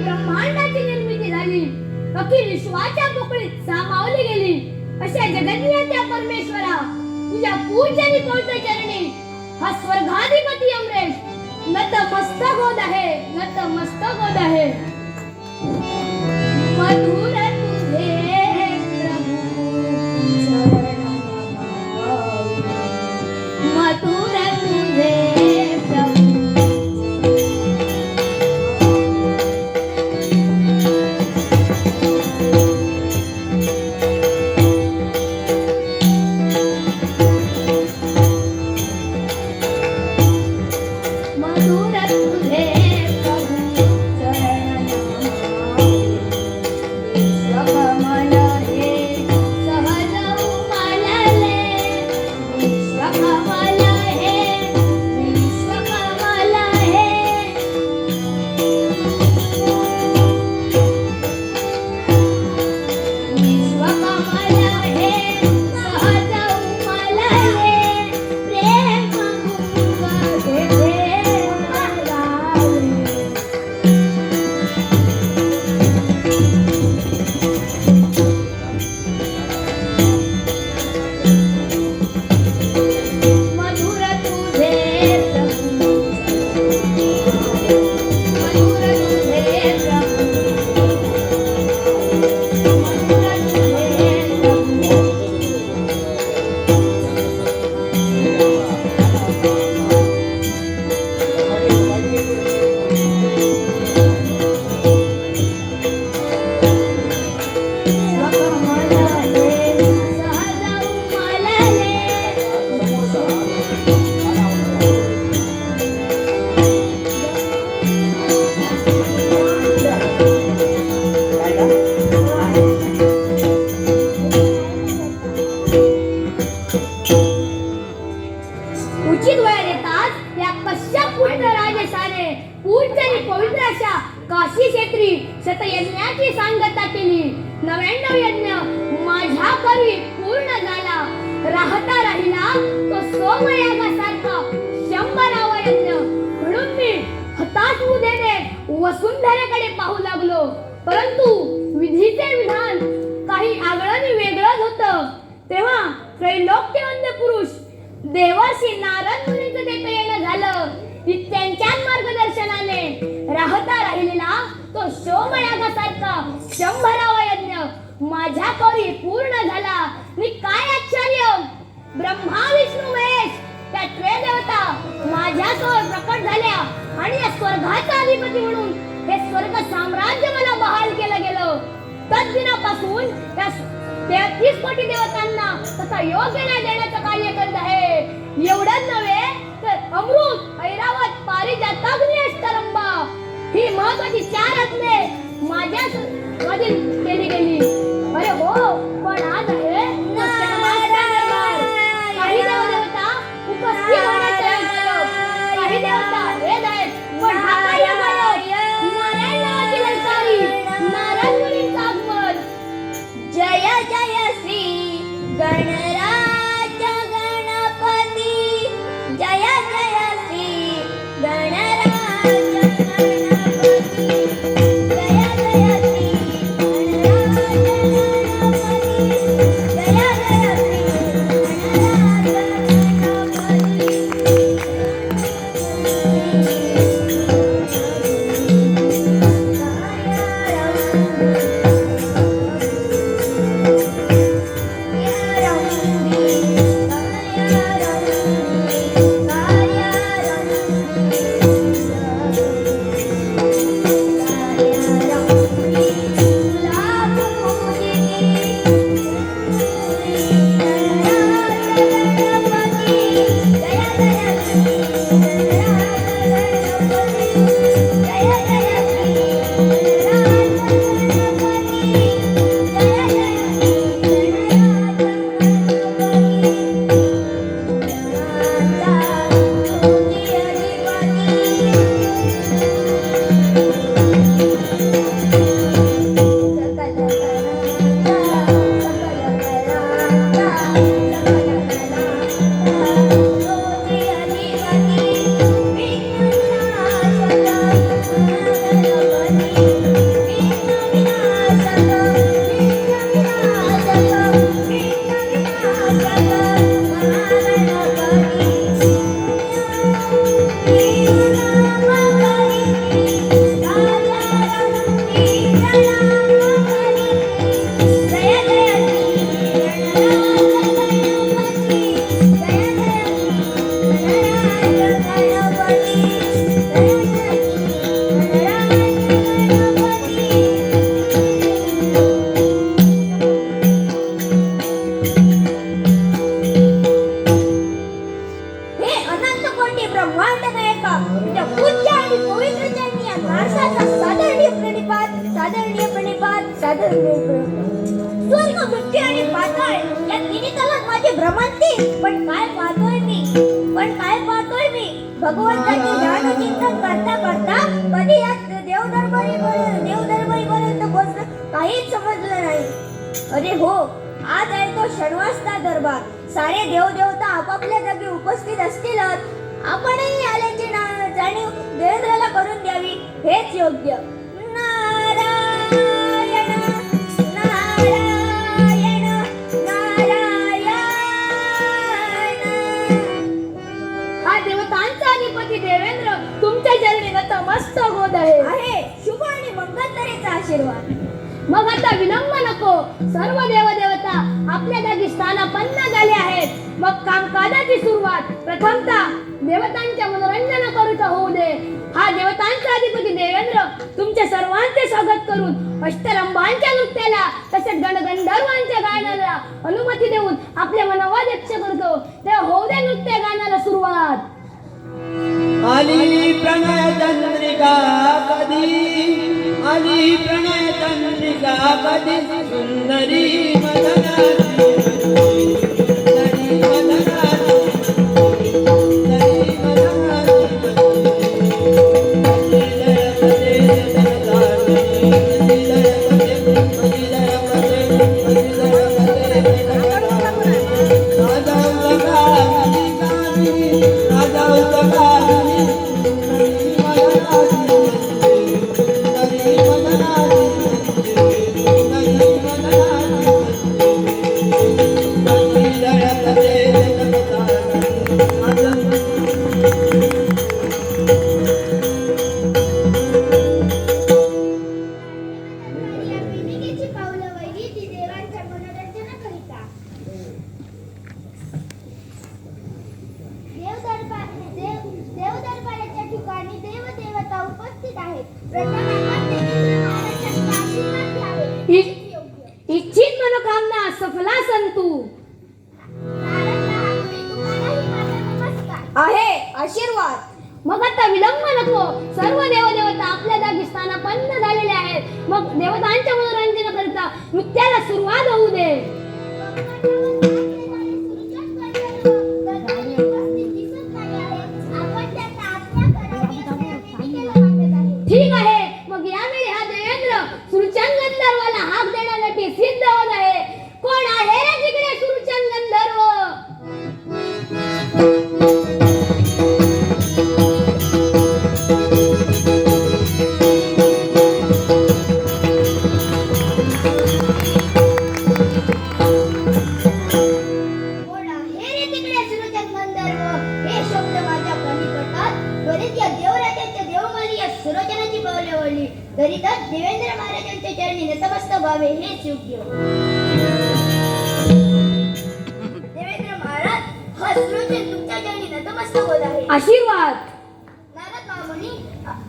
ब्रह्मांडाची निर्मिती झाली, अखिल विश्वाच्या पोकळीत सामावली गेली. अशा जगन्नियंत्या परमेश्वरा, तुझ्या पूजनी पवित्र चरणी हा स्वर्गाधिपती अमरेश नतमस्तक होत आहे, नतमस्तक होत आहे. मधुर तुझे प्रभु मधुर तुझे प्रभु उचित वेळ येताच या कश्यप पुत्र राजसाने पूजनी पवित्र अशा काशी क्षेत्री शतयज्ञाची सांगता केली. 99 यज्ञ माझ्या करी पूर्ण झाला, राहता राहिला तो सोमयागासारखा 100वा यज्ञ. म्हणून मी हताश मुदेने वसुंधरेकडे पाहू लागलो, परंतु विधीचे विधान काही आगळं वेगळंच होतं. तेव्हा त्रैलोक्यवंद्य पुरुष देवर्षी नारद मुनीचं तेथे येणं झालं. त्यांच्याच मार्गदर्शनाने राहता राहिलेला तो सोमयागासारखा 100वा यज्ञ माझ्या करी पूर्ण झाला. मी काय आश्चर्य, ब्रह्मा विष्णू महेश त्या त्रयदेवता माझ्यासमोर प्रकट झाल्या आणि या स्वर्गाचा अधिपती म्हणून हे स्वर्ग साम्राज्य मला बहाल केलं गेलं. तद्दिनापासून त्या 33 कोटी देवतांना तसा योग्य न्याय देण्याचं कार्य करत आहे. एवढंच नव्हे तर अमृत, ऐरावत, पारिजाताग्नी, अष्टरंबा ही महत्वाची 4 रत्ने माझ्या केली गेली. अरे हो, पण आज आहे काही देवदेवता उपस्थित होण्याचा काही देवता वेद आहेत, पण हा काय नारायण नावाची लंकारी, नारायण मुनींचं आगमन. जय जय श्री गणराज गणपती, जय जय श्री गणराज गणपती, जय जय श्री गणराज माणसाचा सादरणीय प्रणिपात, सादरणीय प्रणिपात, सादरणीय प्रणिपात. स्वर्ग, मृत्यू आणि पाताळ या तिन्ही तलात माझी भ्रमंती. पण काय पाहतोय मी भगवंताचे ध्यान चिंतन करता करता कधी या देवदरबारीपर्यंत पोहोचलं काहीच समजलं नाही. अरे हो, आज आहे तो शनिवारचा दरबार. सारे देवदेवता आपापल्या जागी उपस्थित असतीलच. आपणही आल्याची जाणीव देवेंद्राला करून द्यावी हेच योग्य. नारायण नारायण नारायण. हा देवतांचा अधिपती देवेंद्र तुमच्या चरणी नतमस्तक होत आहे. शुभ आणि मंगलतरेचा आशीर्वाद. मग आता विलंब नको. सर्व देवदेवता आपल्या जागी स्थानापन्न झाले आहेत. मग कामकाजाची सुरुवात प्रथमतः देवतांच्या मनोरंजनाकरिता होऊ दे. हा देवतांचा अधिपती देवेंद्र तुमच्या सर्वांचे स्वागत करून अष्टरंभांच्या नृत्याला तसेच गणगंधर्वांच्या गायनाला अनुमती देऊन आपल्या मनावर व्यक्त करतो. तेव्हा होऊ दे नृत्य गाण्याला सुरुवात. आली प्रणय चंद्रिका कधी, आली प्रणय चंद्रिका कधी, सुंदरी मदनाची, सुंदरी मदनाची, सुंदरी मदनाची. देवदरबाराच्या ठिकाणी देवदेवता उपस्थित आहेत. प्रथम आपण देवेंद्र महाराजांचा आशीर्वाद घ्यावे. इच्छित मनोकामना सफला संतू. आहे आशीर्वाद. मग आता विलंब नको. सर्व देवदेवता आपल्या जागी स्थानापन्न झालेले आहेत. मग देवतांच्या मनोरंजनाकरिता नृत्याला सुरुवात होऊ दे. ठीक आहे. मग यावेळी हा देवेंद्र सुरचन गंधर्वाला हाक देण्यासाठी सिद्ध होत आहे. कोण आहे रे तिकडे सुरचन गंधर्व? तरी तर देवेंद्र महाराजांच्या चरणी नतमस्तक व्हावे हेच योग्य. देवेंद्र महाराज, हा सुरोचन तुमच्या चरणी नतमस्तक होत आहे. आशीर्वाद. नारद महामुनी,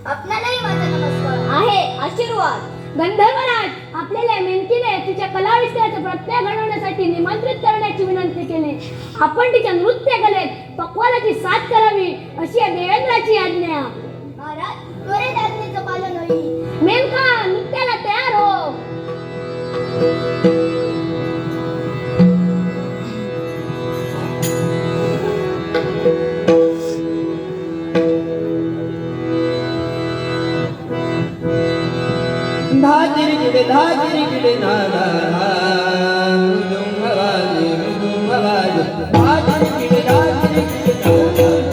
आपणालाही माझा नमस्कार. आहे आशीर्वाद. गंधर्वराज, आपल्याला मेनकीने तिच्या कलाविष्काराचा प्रत्यय घडवण्यासाठी निमंत्रित करण्याची विनंती केली. आपण तिच्या नृत्य कलेत पक्वालाची साथ करावी अशी या देवेंद्राची आज्ञा. महाराज, त्वरित आज्ञेचं पालन होईल. मेनका, नृत्याला तयार हो. धाजिरी गिरे नादा, मृदुंग आवाज, मृदुंग आवाज. धाजिरी गिरे नादा, मृदुंग आवाज.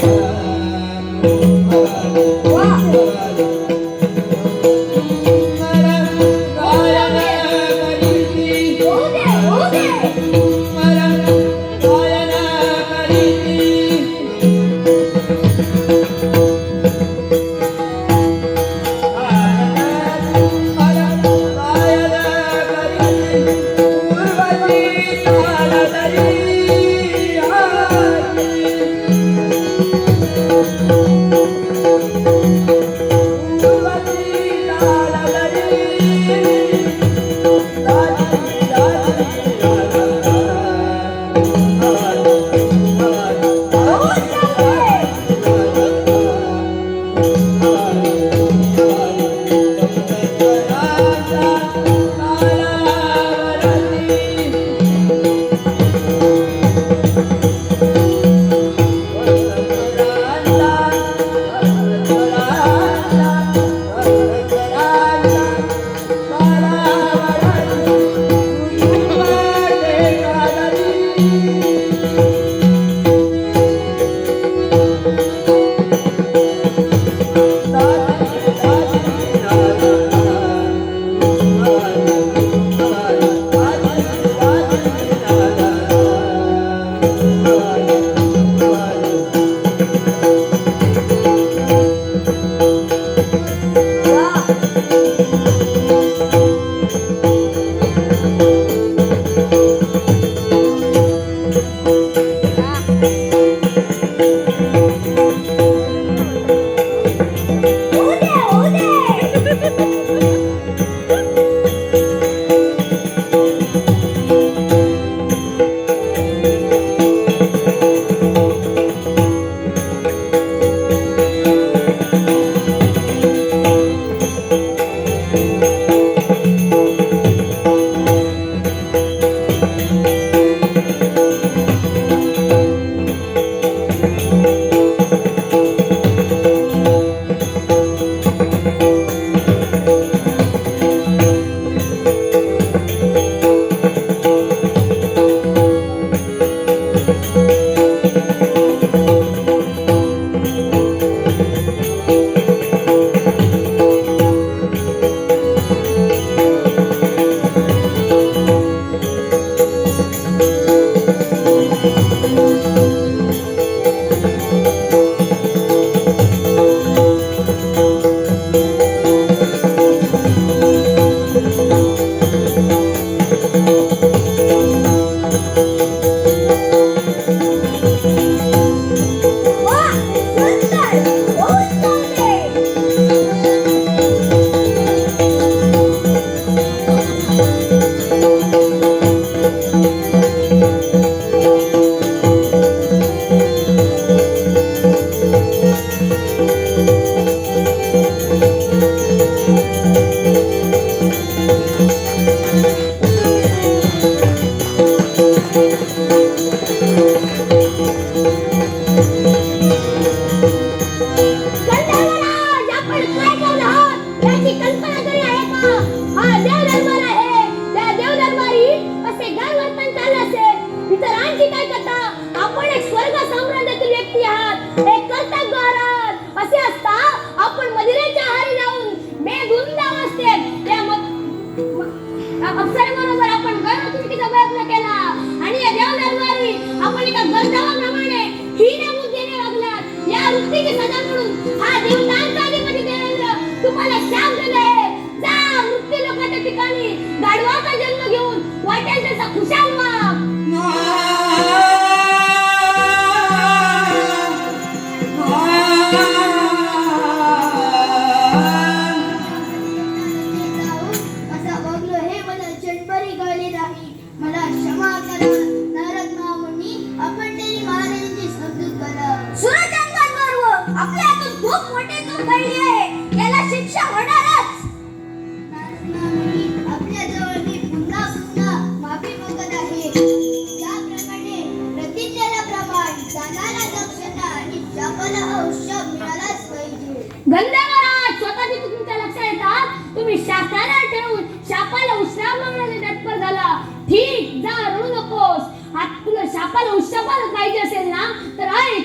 तुम्ही शाखाला ठेवून शापाला विश्राम मागण्याचे तत्पर झाला. ठीक, जा, रडू नकोस. आता तुला शापाला उशापाला पाहिजे असेल ना तर ऐक.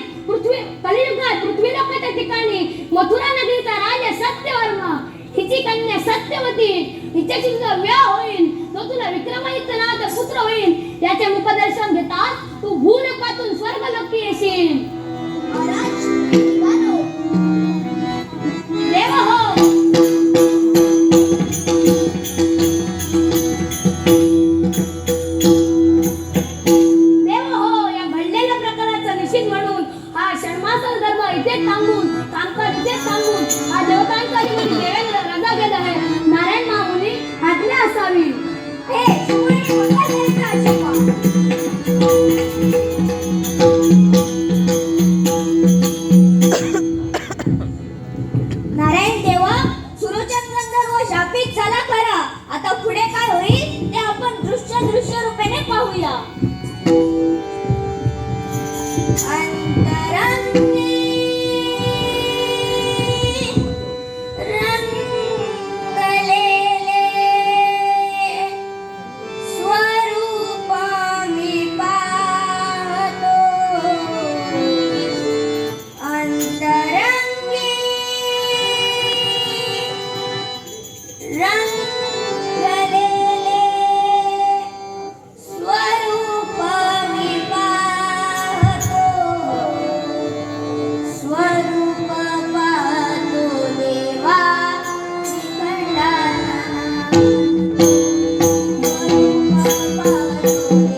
कलियुगात पृथ्वी लोकाच्या ठिकाणी मथुरा नगरीचा राजा सत्यवर्मा, हिची कन्या सत्यवती, हिच्याशी तुझा विवाह होईल. तो तुला विक्रमादित्य नावाचा पुत्र होईल. याचे मुखदर्शन घेताच तू भूलोकातून स्वर्गलोकी येशील. महाराज निघालो. देव हो. देव हो, या घडलेल्या प्रकाराचा निषेध म्हणून हा षण्मासाचा धर्म इथेच थांबून, कामकाज इथेच थांबून हा देवतांचा अधिपती देवेंद्र रजा घेत आहे. नारायण महामुनी आज्ञा असावी. हे सुवर्ण मंगलदेवता अशोका. नारायण देवा, सुरोचन गंधर्व शापित झाला खरा. आता पुढे काय होईल ते आपण दृश्य रूपेने पाहूया. अंतरंगी रंगलेले स्वरूप मी पाहतो. अंतरंगी रंगलेले स्वरूप मी पाहतो. स्वरूप पाहतो देवा खंडाना. स्वरूप पाहतो देवा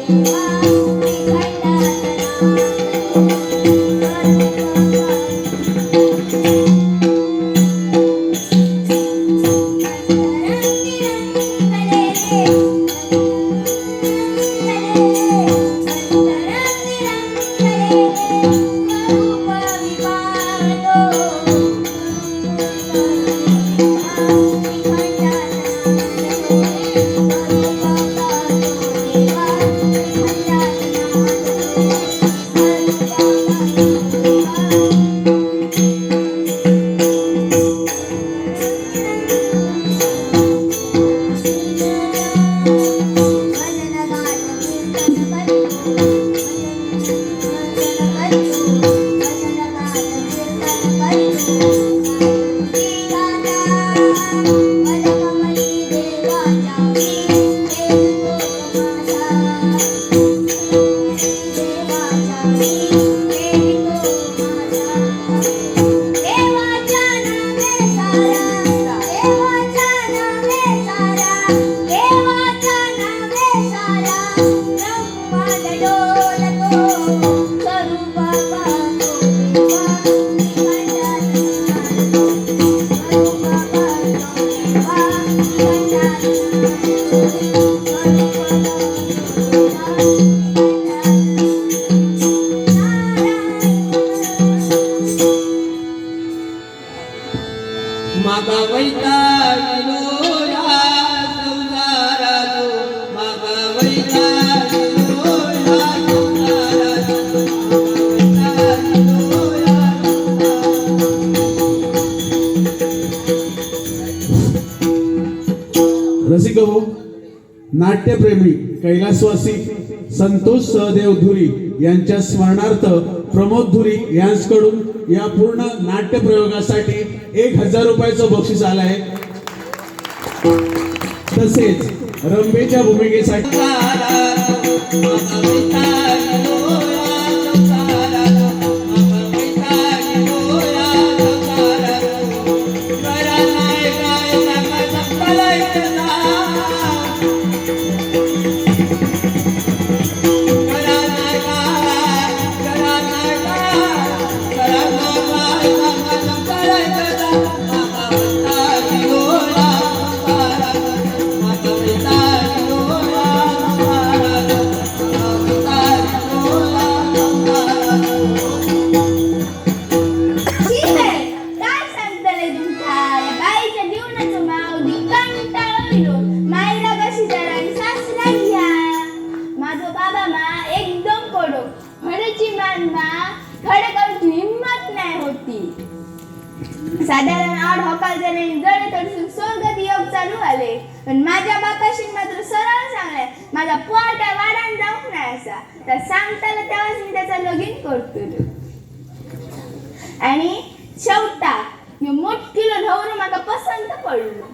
मागा वैतागिलो या संसारातो, मागा वैतागिलो या संसारातो, मागा वैतागिलो या संसारातो. रसिक हो, नाट्यप्रेमी कैलासवासी संतोष सहदेव धुरी यांच्या स्मरणार्थ प्रमोद धुरी यांच्याकडून या पूर्ण नाट्य प्रयोगासाठी 1000 रुपयाचं बक्षीस आलं आहे. तसेच रंभेच्या भूमिकेसाठी Thank you. करतलो. आणि शेवटाक ह्यो मोठकिलो ढवरो म्हाका पसंत पडलो.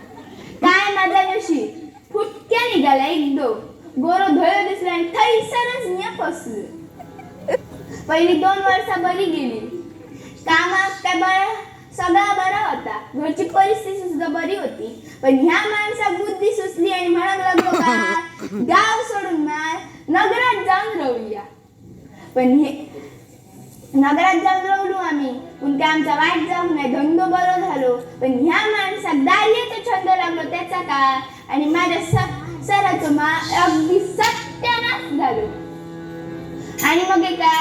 काय माझा नशीब फुटक्या निघाला एकदम गोरो धयो दिसला आणि थैसरच मी फसलो. पहिली 2 वर्षा बरी गेली. कामाक काय बरं सगळा बरा होता. घरची परिस्थिती सुद्धा बरी होती. पण ह्या माणसाक बुद्धी सुचली आणि म्हणून लागलो का गाव सोडून नगरात जाऊन राहूया. पण हे नगरात जाऊन राहलो आम्ही. पण काय आमचा वाईट जाऊन नाही. धंदो बरो झालो. पण ह्या माणसाक दाल्याचा छंद लागलो त्याचा काय आणि माझ्या सराचं अगदी सत्यानाश झालो. आणि मग का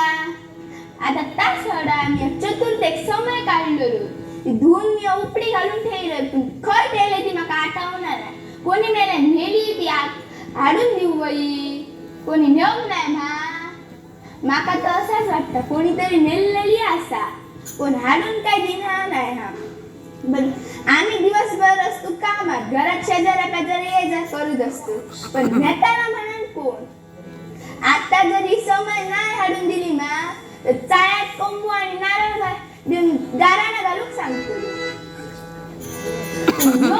आता तासवडा आम्ही चतुर्थीक समय काढलेलो. ती धुवून मी उपडी घालून ठेवलं. पण खय ठेवले ती माका आठवणार नाही. कोणी मेल्या नेली ती हाडून देऊ बाई. कोणी नेऊ नाही माका तर असंच वाटतं कोणीतरी नेलेली असा. कोण हाडून काय देणार नाही. पण आम्ही दिवसभर असतो कामात. घरात शेजाऱ्या पाजारी ये जा करत असतो. पण नेताना म्हणून कोण. आता जरी समय नाही हाडून दिली तर चाळ्यात कोंबू आणि नारळ देऊन गाराणा घालूक सांगतो.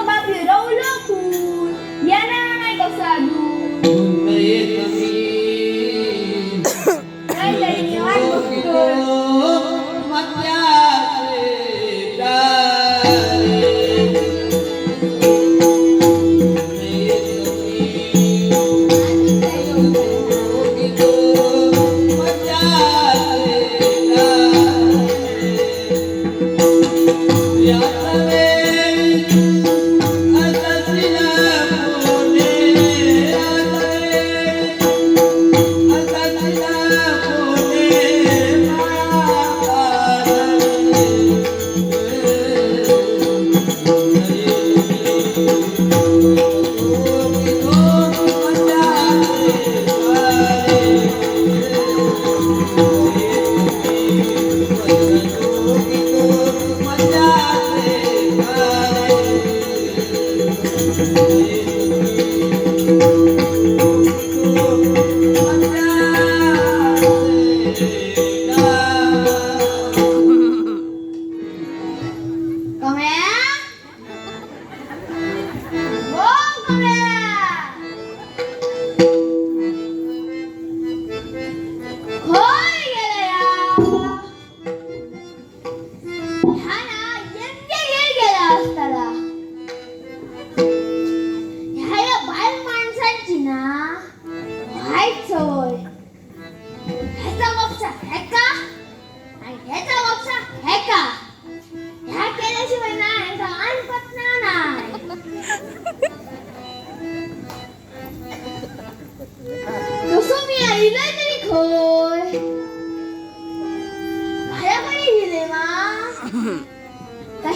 बापी रवलो खून येणार नाही कसं अजून.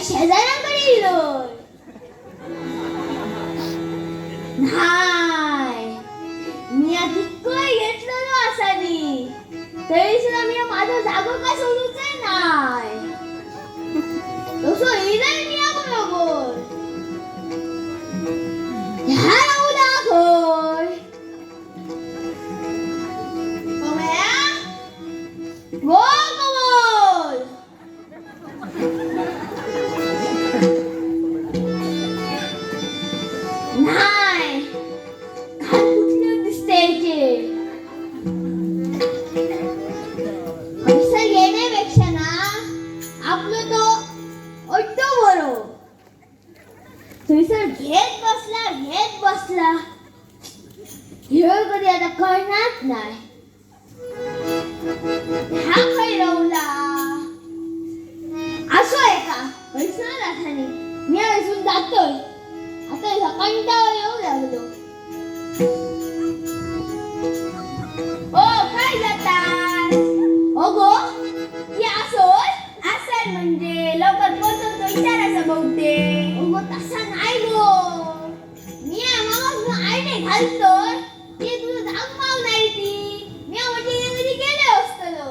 शेजाऱ्यांकडे गेलोय. नाही मी आधी काय घेतलेलो असावी तरी सुद्धा मी माझा जागो का सोडूच नाही. तसं इलाय मी बरोबर ह्या राहू दाखोय. गो कमल नाही काल कुठले दिसते पैसा येण्यापेक्षा ना आपलं तो ऑटो बरो थंयसर घेत बसला हे कधी आता कळणार नाही. हा खय रवला असो आहे का पैसा राहतानी मी अजून जातोय. आता ह्या कंटाळा येऊ लागलो. ओ काय जातात अगो या असोय असं म्हणजे लवकर पोहोचवतो विचारायचं बहुतेक. अगो तसा नाही गो मी मग आईने घालतोय ते तुझं धागमाव नाही ती मी म्हणजे कधी गेले असतो.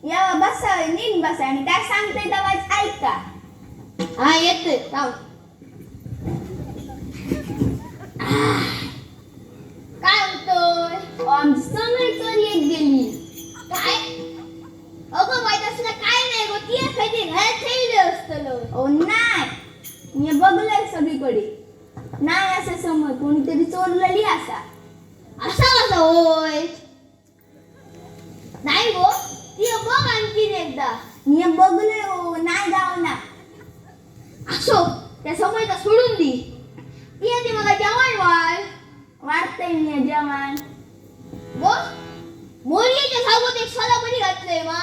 या बसा नीट बसा आणि काय सांगते तेव्हाच ऐका. हा येतोय जाऊ. काय होतोय आमची समय चोरी गेली काय अगं समज कोणीतरी चोरलेली असा. असा कसा होय? नाही गो, ती बघ आणखीन एकदा. मी बघले हो, नाही जाऊ ना. असो, त्या समोरचा सोडून दी. ती आधी मला जेवण वाढतंय मी जेवण. गो, मोरीच्या सागोत एक सोला बरी घातलंय मा.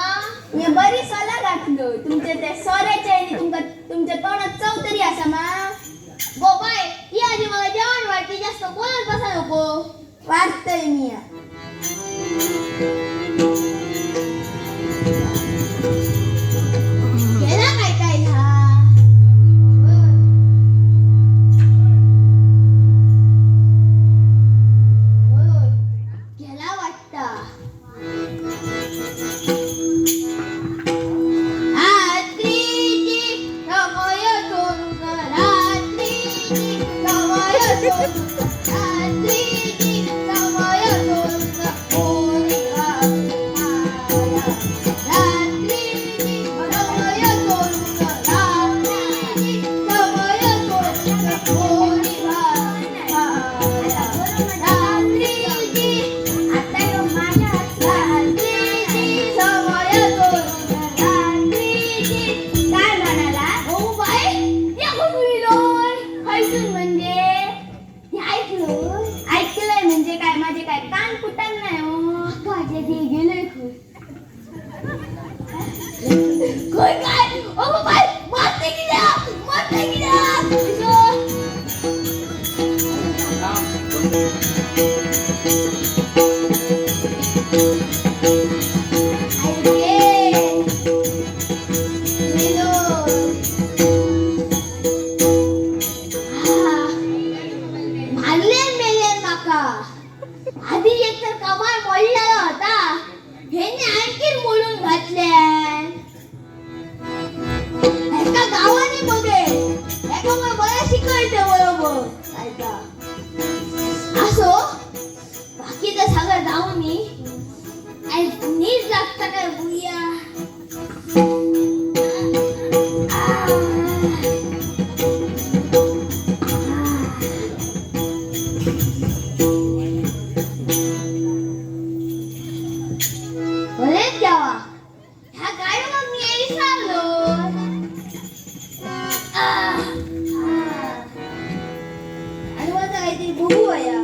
मी बरी सोला घातलो. तुमच्या त्या सोऱ्याच्या आणि तुमच्या तोंडात चव तरी असा मा. गो बाय, ती आधी मला जेवण वाढते. जास्त बोलत बसा नको. वाढतंय मी. गेला काय हा? गेला वाटतं. आधी एक तर कमाल मोडलेला होता. ह्याने आणखीन मोडून घातल्या. एका गावाने बघे एका मला शिकायचं बरोबर. असो, बाकीचं सगळं जाऊन नीट लागत काय बुया. ह्या गाडीवर मी विसरलो. आणि माझं काहीतरी बघू या.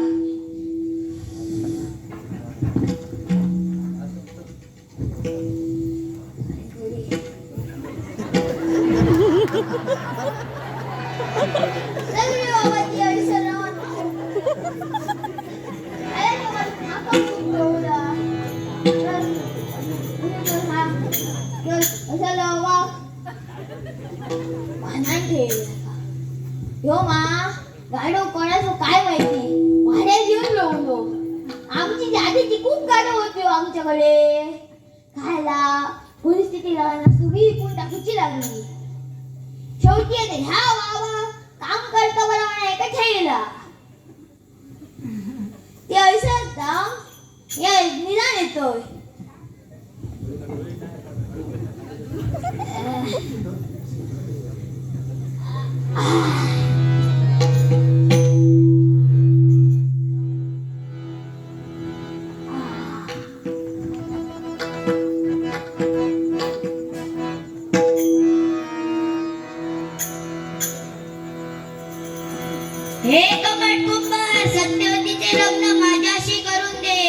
यो मा, गाडो कोणाचं काय माहिती. भाड्या घेऊन लावलो. आमची आधीची खूप गाडो होती आमच्याकडे. खायला परिस्थिती लागणार सगळी इकून टाकूची लागली. शेवटी येते ह्या बाबा काम करता मला म्हणा एका ठेला. ते ऐसत या निदान येतोय. हे कपट कुंभार, सत्यवतीचे लग्न माझ्याशी करून दे.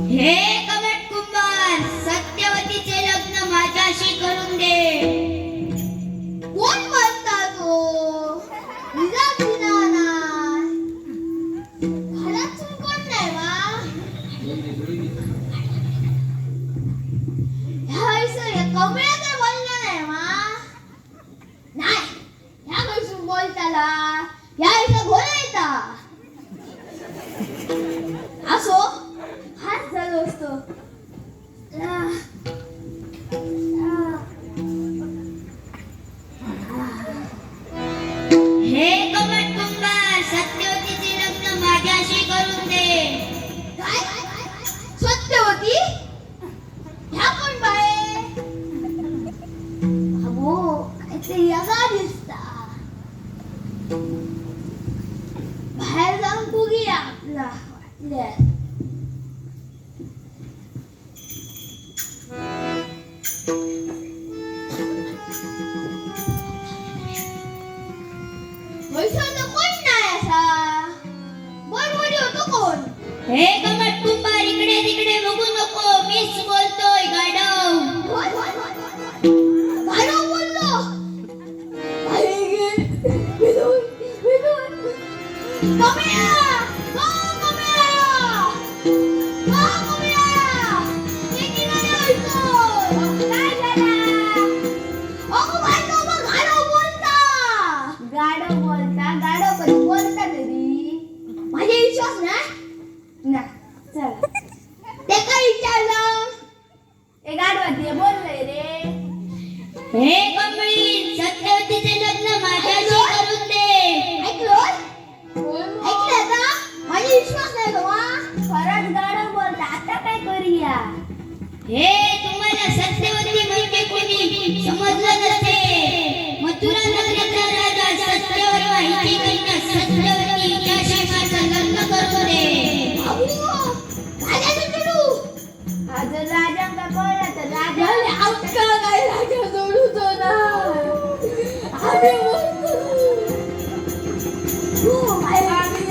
हे कपट कुंभार, सत्यवतीचे लग्न माझ्याशी करून दे. कोण म्हणता तो? घरात कोण नाही वा. ह्या कमळा तर बोलला नाही वा. नाही, ह्या गोष्टी बोलताला ह्या इथं बोलायचा. असो, हाच झालो असतो. हे कपट कुंभार, सत्यवतीचे लग्न माझ्याशी करून दे. काय? सत्यवती? ह्या कोण बाय? अहो, काहीतरी यागा दिसता. वैशालं कोण नाही असा बरोबर होतो कोण हे कमट कुंभार इकडे तिकडे बघू नको मीच बोलतोय गाढव गाढव बोललो कमया गाढव बोलता कधी बोलता तरी माझे विश्वास ना चल ते काय विचारलं ए गाढवा ते बोललंय रे हे कमळी सत्यवतीचे लग्न माझ्याशी करून दे ऐकलं का माझे विश्वास नाही बाबा खरंच गाढव बोलता आता काय करूया हे तुम्हाला सत्यवती म्हणजे कोणी समजलं नसते मथुरा नगरीचा राजा सत्यवती हिची कन्या सत्यवती हिच्याशी माझं लग्न करून दे राजाचं चढू जर राजांका कळलं तर राजा आमका काय राजा जोडूचो ना आम्ही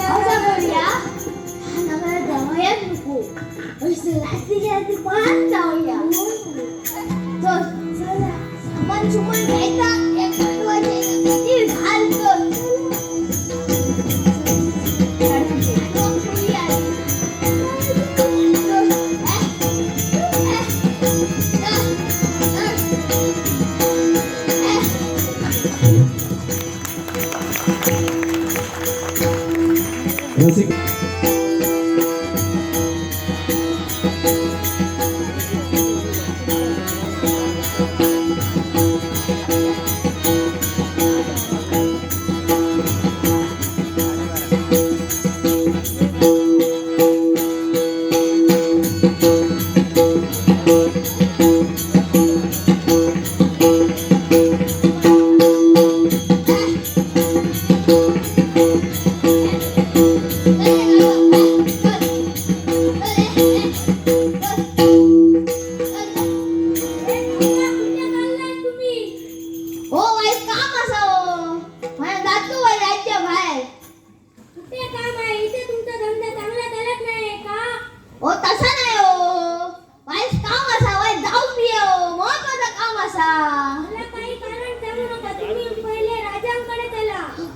असं करूया नगर जाऊयात नको रात्री पाच जाऊया चल चला सामान सुमान घ्यायचा एक महत्वाचे किती घालतो रसिक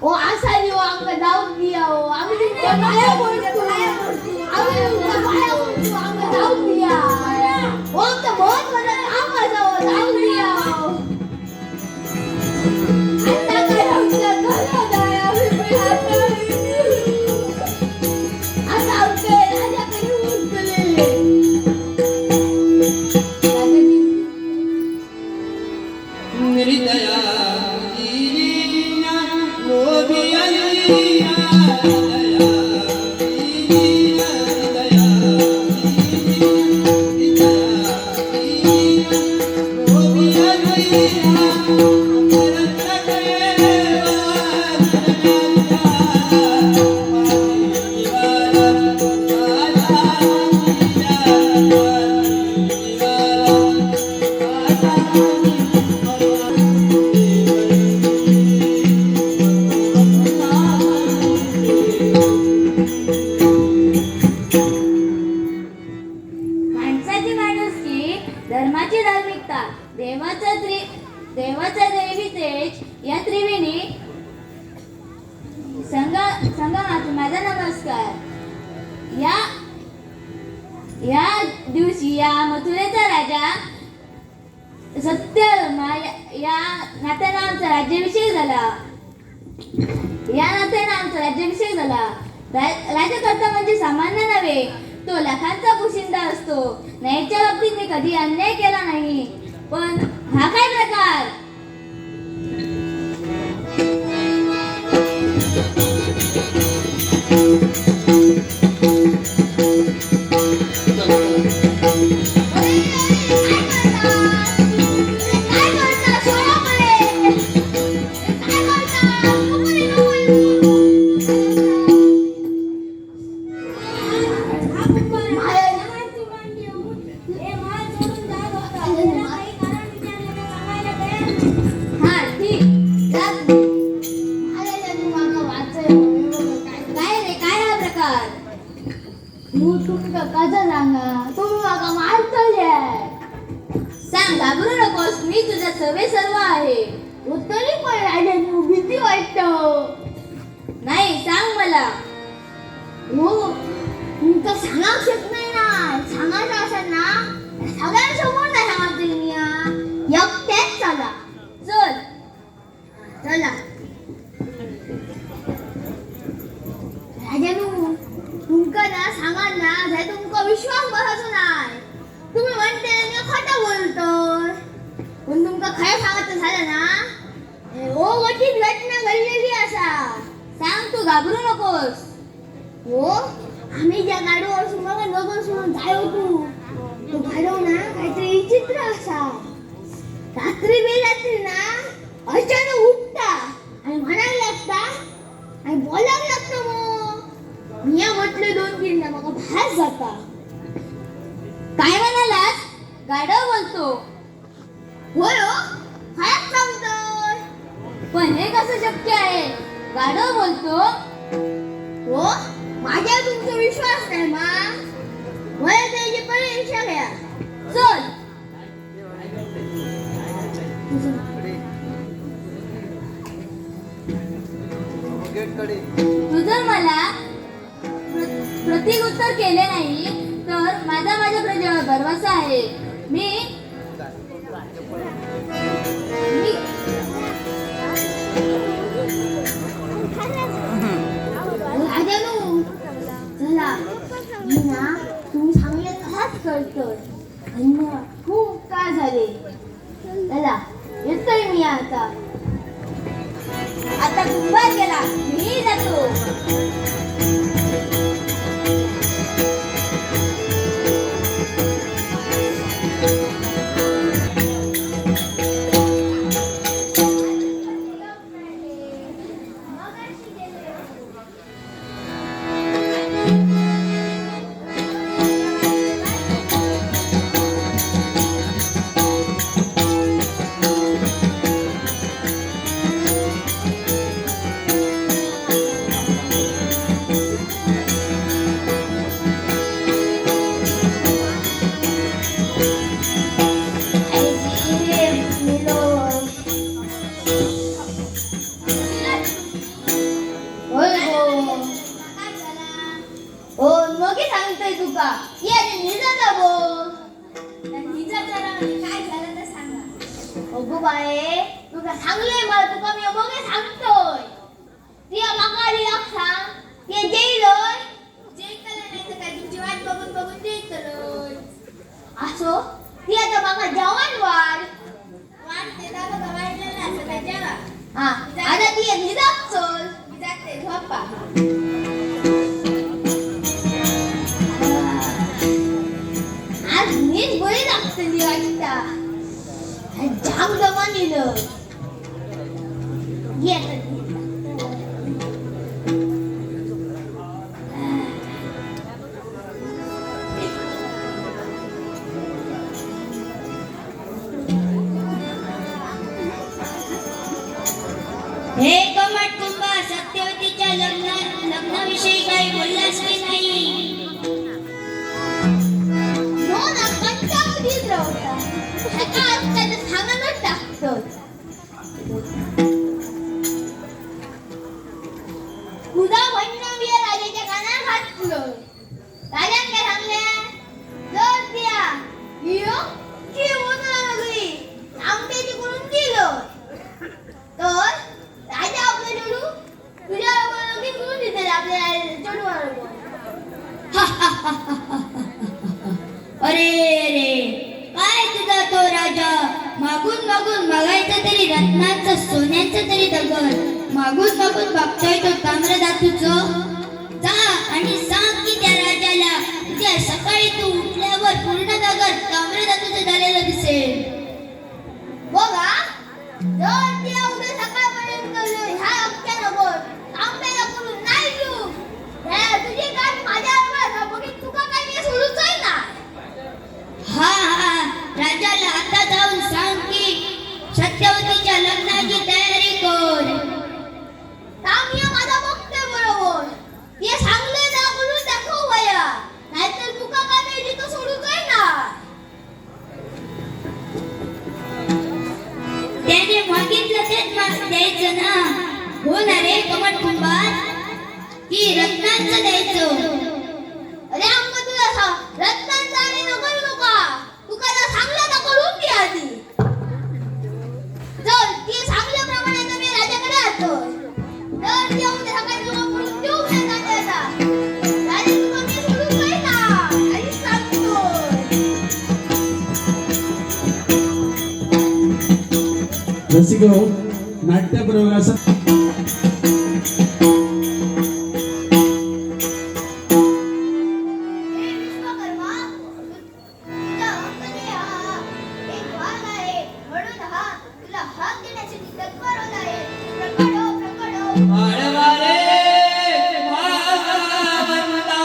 ओ असा लिओ आमका जाऊन दिया ओ आम्ही तुमच्या पाया पडतो आम्ही तुमच्या पाया पडतो आमका जाऊन दिया ओ आमचं बहुत मोठं काम असं जाऊन दिया आता काय आमचं घरात आहे आम्ही पैसा आता आमचे राजाकडे उचलले निर्दया माणसाची माणुसकी धर्माची धार्मिकता देवाचा दैवी तेज या त्रिवेणी संगमात माझा नमस्कार या दिवशी या मथुरेचा राजा सत्यभामा या नात्यानं आमचा राज्याभिषेक झाला राज्यकर्ता म्हणजे सामान्य नव्हे तो लाखांचा पोशिंदा असतो न्यायाच्या बाबतीत मी कधी अन्याय केला नाही पण हा काय प्रकार ना जर तुमका विश्वास बसायचो नाही. तुम्ही म्हणते ना मी खोटं बोलतोय. पण तुमका खरं सांगायचं झालं ना ओ वटीत घटना घडलेली असा. सांग तू घाबरू नकोस. हो आम्ही ज्या गाडीवर सुमारे नगर सोडून जाय होतो तो गाडव ना काहीतरी विचित्र असा. रात्री बेरात्री ना अचानक उठता आणि म्हणायला लागता आणि बोलायला लागतं. मग मी म्हटले 2-3 ना मग बाहेर जाता. काय म्हणालास? गाडव बोलतो. होय हो खरंच सांगतोय. पण हे कसं शक्य आहे? गाडव बोलतो. हो माझ्यावर तुमचा विश्वास नाही मा. मला त्याची परीक्षा घ्या. चल तू जर मला प्रतिउत्तर केले नाही तर माझ्या प्रजेवर भरवसा आहे. मी राजानू चला मी ना तुम्ही सांगले तसाच करतोय. धन्यवाद खूप काय झाले. चला येतोय मी आता कुंभार गेला मी जातो. अगो बाये तुका सांगले मला तुका मी मगे सांगतोय. ती मागाडी सांग ते जेलोय जेकले नाही तर काय तुमची वाट बघून बघून जेतलोय. असो ती आता मागा जेवण वाढ ते दादा वाढलेला असं काय जेवा. हा आता ती निदाक चल मी जाते झोपा. आज नीट बरी लागतली वाटता. जाम जमान दिलं. हे कमट कुंभा सत्यवतीच्या लग्नाविषयी काही बोललास की नाही? नो ना कच्चा उडीत होता. ह्याचा अर्थ त्याचं सांगणच टाकतो. तुझा म्हणणं मी राजाच्या कानात घातलं. राजाने काय सांगले? जर त्या की उतरा नगरी आंब्याची करून दिलं तर राजा आपलं जोडू तुझ्या लगेच करून देते आपल्या जोडूवर. अरे रे काय तुझा तो राजा मागून मागून बघायचं तरी रत्नाचं सोन्याचं तरी दगड मागून मागून बघतोय तो ताम्रधातूचं. जा आणि सांग की त्या राजाला उद्या सकाळी तू उठल्यावर पूर्ण दगड ताम्रधातूचं झालेलं दिसेल. बघा जर ते उद्या सकाळपर्यंत ह्या अख्ख्या नगर तांब्याला करून नाही देऊ तुझी गाठ माझ्यावर बघित तुका काय मी सोडूच आहे ना. हा हा राजाला आता जाऊन सांग की सत्यवतीच्या लग्नाची तयारी कर. तामिया माझा बघते बरोबर ते सांगले ना बोलून दाखव वया नाहीतर तुका काय मी जिथं सोडूच आहे ना. त्याने मागितलं तेच द्यायचं ना. हो ना रे कमट कुंभार की रत्नांचं द्यायचं. अरे आमका तुला सांग रत्नांचं आणि नको नका तुका जर सांगलं तर करून घे आधी. चल ती सांगल्याप्रमाणे तर मी राजाकडे आलो तर ते उद्या सकाळी तुला करून देऊ नये राजा. राजा तुका मी सोडून नाही ना. रसिक हो नाट्य प्रयोगासाठी हे विश्वकर्मा, तुझा हक्क दे हा. एक वाघ आहे म्हणून तुला हक देण्याची मी तत्पर होत आहे. प्रकट हो, प्रकट हो. आळवारे भागवंता,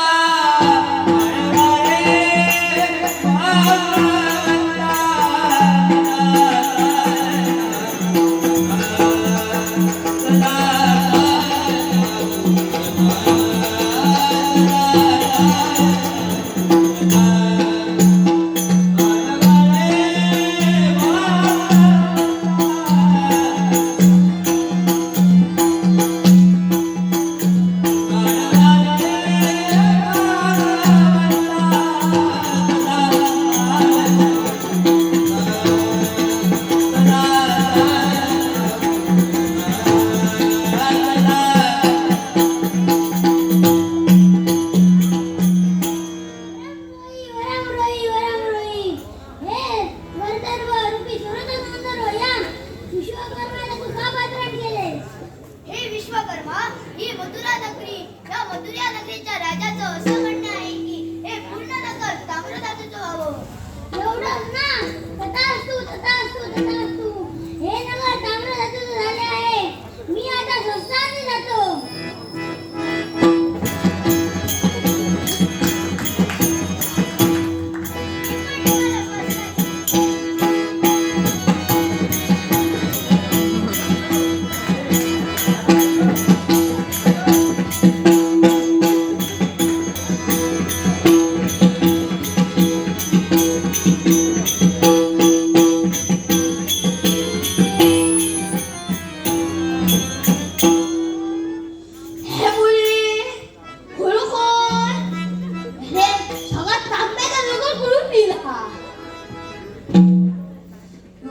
आळवारे वरमरोई, वरमरोई. हे वर्धन व रूपी सुरतनंदन हो या. विश्वकर्माला तू का पात्राट केलेस? हे विश्वकर्मा, ही मथुरा नगरी, या मथुरा नगरीच्या राजाचं असं म्हणणं आहे की हे पूर्ण नगर ताम्रधातूचं व्हावं. एवढंच ना? तथास्तु, तथास्तु, तथास्तु. हे नगर ताम्रधातूचं झाले आहे. मी आता संस्थानी जातो. हे मुली, खुळखोर. हे सगळा तांब्याचा नगर करून दिला.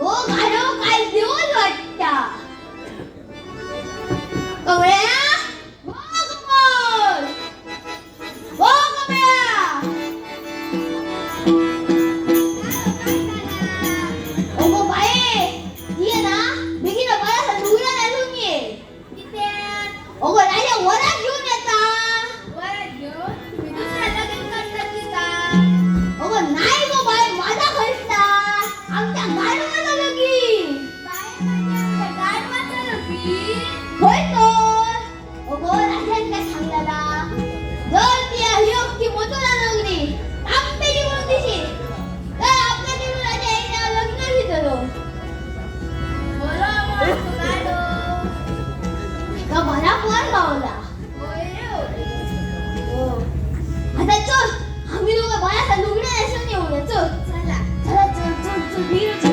हो गाढव काय देऊन वाटता. कमळ्या, हो कमळ, हो कमळ्या. अगो बाये, ये ना बेगीन मला डुगऱ्या घालून ये. किती? अगो राजा वरात घेऊन येता. वरात घेऊन मी दुसऱ्या लगीन करतात की का? अगो नाही गो बाय, माझा खर्चता. आमच्या गाढवाचं लगीन. काय म्हणजे आमच्या गाढवाचं लगीन? होय तर. अगो राजाने काय सांगलेला? जर ती अयोग्य मथुरा नगरी तांबेची म्हणून दिशी तर आपल्या देवी राजा येण्यावर लग्न घेतलो. बरोबर तू गाढव. का बरा पोर गावला. हो. आता चल, आम्ही दोघं बाळाचा लुगड्या नेसून येऊया. चल. चला. चला, चल, चल, चल. वीर, चल.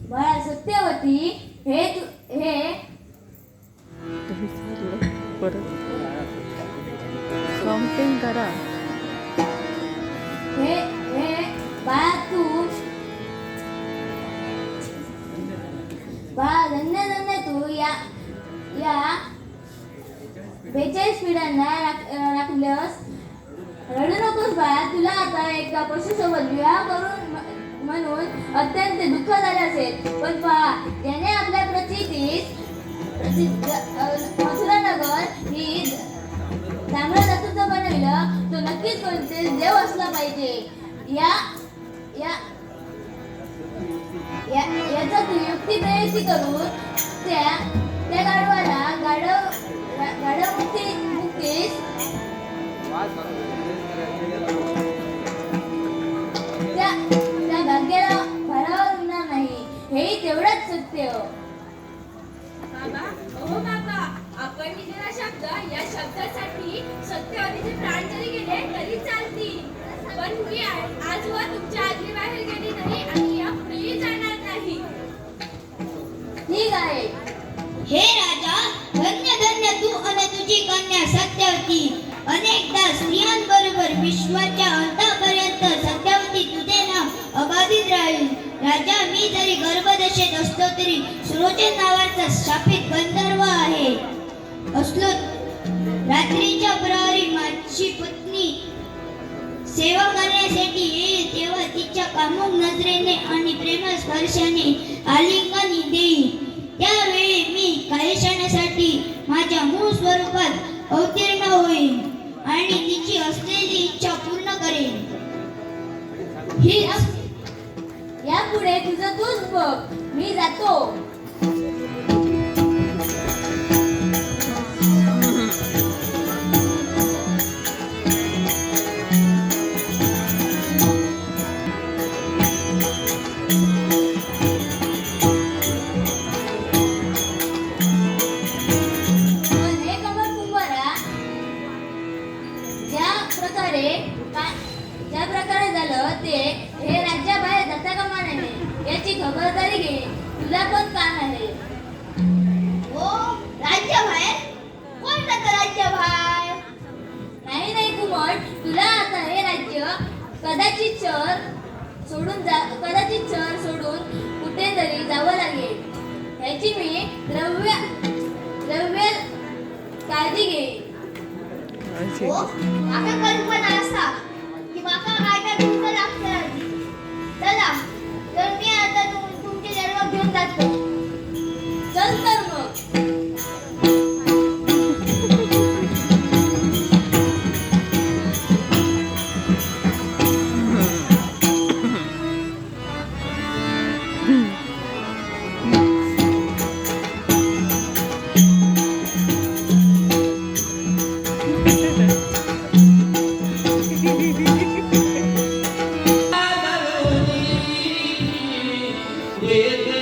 बाळा सत्यवती, हे परत काउंटिंग करा. हे बाळा तू बाळा धन्य तू या 42 पिढ्यांना राखलंस. रडू नकोस बाळा, तुला आता एका पशुसोबत विवाह करून म्हणून अत्यंत दुःख झाले असेल, पण पहा त्याने आपल्या प्रचितीस प्रसिद्ध मथुरानगर ही चांगल्या धातूचं बनवलं तो नक्कीच कोणते देव असला पाहिजे. याचा तू युक्ती प्रयुक्ती करून त्या गाढवाला गाढव मुक्तीस त्या भाग्याला भरावा होणार नाही, हेही तेवढंच सत्य. बाबा, आपण लिहिलेला शब्द या शब्दासाठी सत्यवतीचे प्राण जरी गेले तरी चालतील. पण मी आजवर तुमच्या आज्ञेबाहेर गेली नाही आणि यापुढेही जाणार नाही. ठीक आहे. हे राजा, धन्य धन्य तू आणि तुझी कन्या सत्यवती. अनेकदा स्त्रियांबरोबर विश्वाच्या अंतापर्यंत सत्यवती तुझे नाव अबाधित राहील. राजा, मी जरी गर्भदशेत असलो तरी सुलोचन नावाचा शापित गंधर्व असलो. रात्रीच्या प्रहरी माझी पत्नी सेवा करण्यासाठी येईल तेव्हा तिच्या कामुक नजरेने आणि प्रेम स्पर्शाने आलिंगन देईल. त्यावेळी मी काही क्षणासाठी माझ्या मूळ स्वरूपात अवतीर्ण होईल आणि तिची असलेली इच्छा पूर्ण करेन. यापुढे तुझं तूच बघ, मी जातो. पण हे कमल कुंभारा, ज्या प्रकारे झालं ते हे राज्याबाहेर जाता कामा नये याची खबरदारी घे. तुला पण काम आहे. हो, राज्याबाहेर? कोण जातं राज्याबाहेर? नाही कुमट, तुला आता हे राज्य कदाचित शहर सोडून कुठेतरी जावं लागेल. ह्याची मी द्रव्य काळजी घे. हो, माका कल्पना असा की माका काय काय तुमचं लागतं. चला, तर मी आता तुमचे सर्व घेऊन जातो. चल तर मग. येते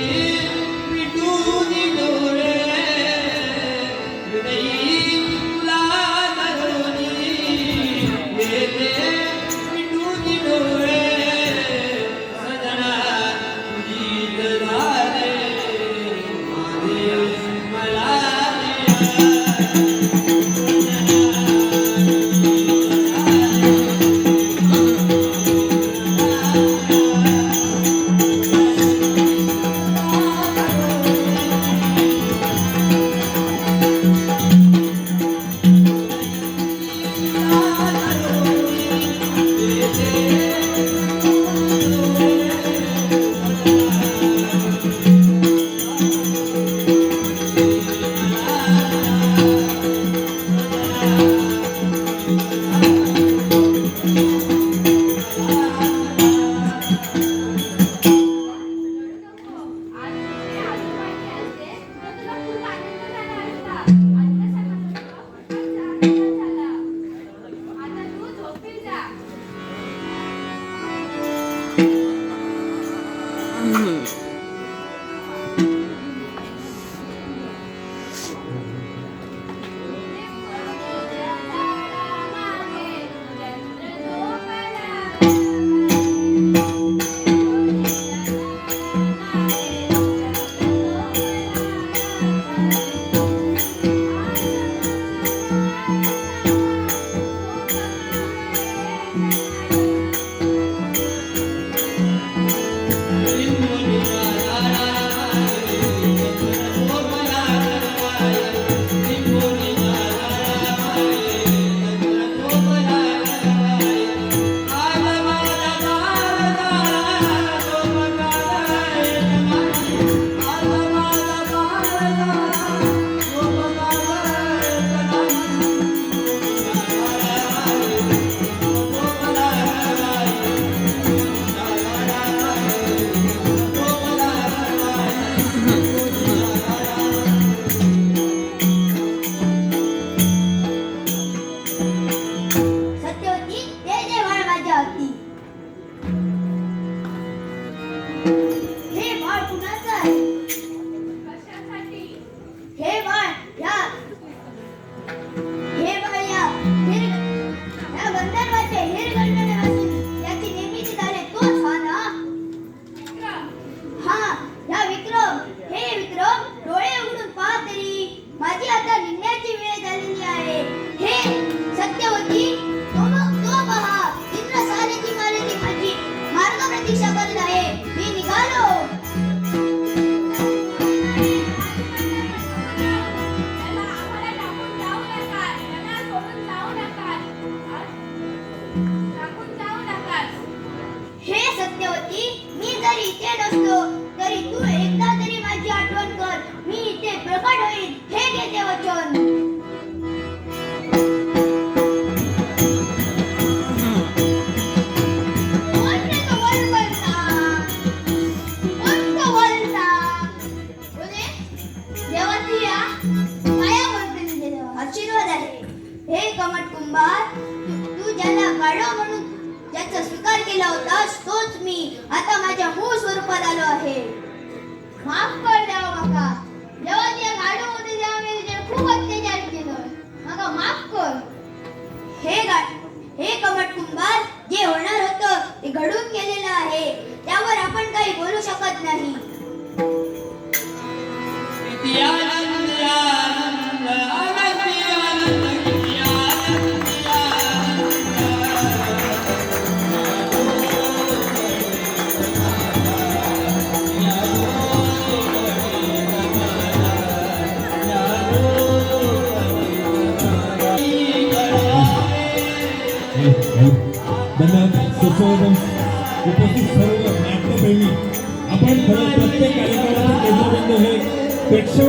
टाकून जाऊ नकास. हे सत्यवती, मी जरी इथे नसलो तरी तू एकदा तरी माझी आठवण कर. मी इथे प्रकट होईल, हे घेते वचन. कोण रे तो वळवळता? कोण तो वळता? कोणी? देवाची या? माया बोलते म्हणजे देवा. आशीर्वाद आहे. हे कमट कुंभार, तू ज्याला गाढव म्हणून ज्याचा स्वीकार केला होतास तोच मी आता माझ्या मूळ स्वरूपात आलो आहे. माफ कर देवा माका. जेव्हा त्या गाढव होते तेव्हा मी तुझ्यावर खूप अत्याचार केलं. माका माफ कर. हे कमट कुंभार, जे होणार होतं ते घडून गेलेलं आहे. त्यावर आपण काही बोलू शकत नाही. किती आनंद आनंद आनंदी आनंद किती आनंदी उपस्थित सर्व नाट्यप्रेमी, आपण खरं प्रत्येक कार्यक्रमाचे केंद्रबिंदू हे प्रेक्षक